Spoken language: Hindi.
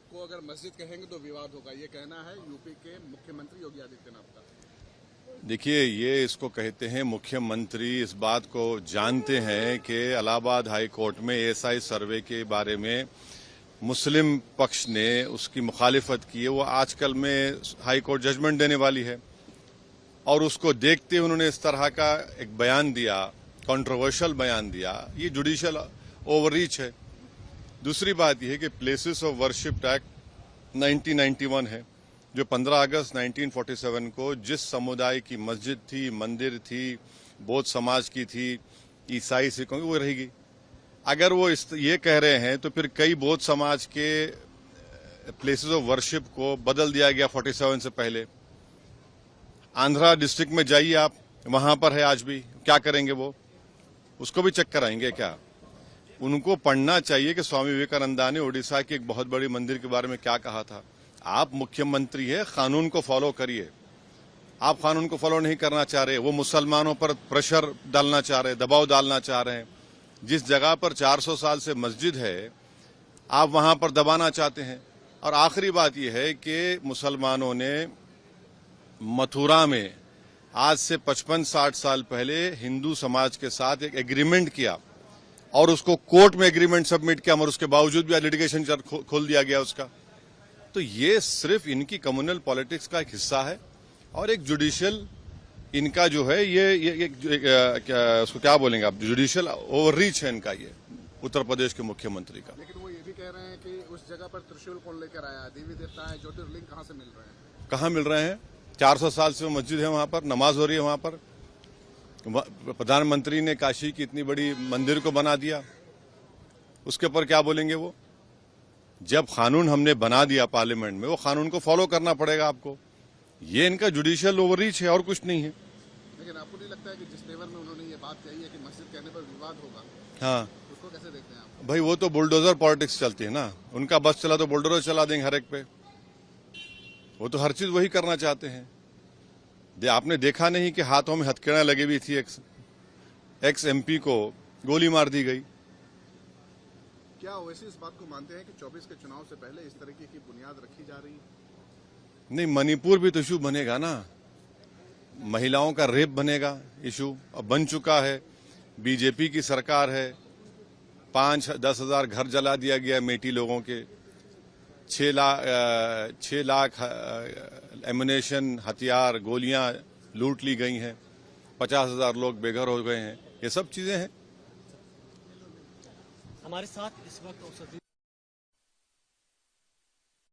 को अगर मस्जिद कहेंगे तो विवाद होगा, ये कहना है यूपी के मुख्यमंत्री योगी आदित्यनाथ का। देखिए, ये इसको कहते हैं मुख्यमंत्री इस बात को जानते हैं कि इलाहाबाद हाई कोर्ट में एएसआई सर्वे के बारे में मुस्लिम पक्ष ने उसकी मुखालिफत की है। वो आजकल में हाई कोर्ट जजमेंट देने वाली है और उसको देखते उन्होंने इस तरह का एक बयान दिया, कंट्रोवर्शियल बयान दिया। ये जुडिशियल ओवररीच है। दूसरी बात यह है कि प्लेसेस ऑफ वर्शिप एक्ट 1991 है, जो 15 अगस्त 1947 को जिस समुदाय की मस्जिद थी, मंदिर थी, बौद्ध समाज की थी, ईसाई सिखों की, वो रहेगी। अगर वो ये कह रहे हैं तो फिर कई बौद्ध समाज के प्लेसेस ऑफ वर्शिप को बदल दिया गया 47 से पहले। आंध्रा डिस्ट्रिक्ट में जाइए आप, वहां पर है आज भी। क्या करेंगे वो? उसको भी चेक कराएंगे क्या? उनको पढ़ना चाहिए कि स्वामी विवेकानंदा ने उड़ीसा के एक बहुत बड़ी मंदिर के बारे में क्या कहा था। आप मुख्यमंत्री है, कानून को फॉलो करिए। आप कानून को फॉलो नहीं करना चाह रहे, वो मुसलमानों पर प्रेशर डालना चाह रहे, दबाव डालना चाह रहे हैं। जिस जगह पर 400 साल से मस्जिद है, आप वहां पर दबाना चाहते हैं। और आखिरी बात यह है कि मुसलमानों ने मथुरा में आज से 55-60 साल पहले हिंदू समाज के साथ एक एग्रीमेंट किया और उसको कोर्ट में एग्रीमेंट सबमिट किया, मगर उसके बावजूद भी लिटिगेशन खोल दिया गया उसका। तो ये सिर्फ इनकी कम्युनल पॉलिटिक्स का एक हिस्सा है और एक जुडिशियल इनका जो है ये उसको क्या बोलेंगे आप, जुडिशियल ओवररीच है इनका, ये उत्तर प्रदेश के मुख्यमंत्री का। लेकिन वो ये भी कह रहे हैं कि उस जगह पर त्रिशूल कौन लेकर आया, देवी देवता है, ज्योतिर्लिंग कहाँ से मिल रहे हैं? कहाँ मिल रहे हैं? 400 साल से मस्जिद है, वहां पर नमाज हो रही है। वहां पर प्रधानमंत्री ने काशी की इतनी बड़ी मंदिर को बना दिया, उसके ऊपर क्या बोलेंगे वो? जब कानून हमने बना दिया पार्लियामेंट में, वो कानून को फॉलो करना पड़ेगा आपको। ये इनका जुडिशियल ओवररीच है और कुछ नहीं है। लेकिन आपको नहीं लगता है कि जिस लेवल में उन्होंने ये बात कही है कि मस्जिद कहने पर विवाद होगा, हाँ, उसको कैसे देखते हैं आप? भाई वो तो बुलडोजर पॉलिटिक्स चलती है ना, उनका बस चला तो बुलडोजर चला देंगे हर एक पे। वो तो हर चीज वही करना चाहते हैं। आपने देखा नहीं कि हाथों में हथकड़ियां लगी हुई थी, एक्स एमपी को गोली मार दी गई। क्या वैसे इस बात को मानते हैं कि 24 के चुनाव से पहले इस तरीके की बुनियाद रखी जा रही है? नहीं, मणिपुर भी तो इशू बनेगा ना, महिलाओं का रेप बनेगा इशू, अब बन चुका है। बीजेपी की सरकार है, 5-10 हजार घर जला दिया गया मेटी लोगों के, 6 लाख एमुनेशन, हथियार, गोलियां लूट ली गई हैं, 50,000 लोग बेघर हो गए हैं। ये सब चीजें हैं। हमारे साथ इस वक्त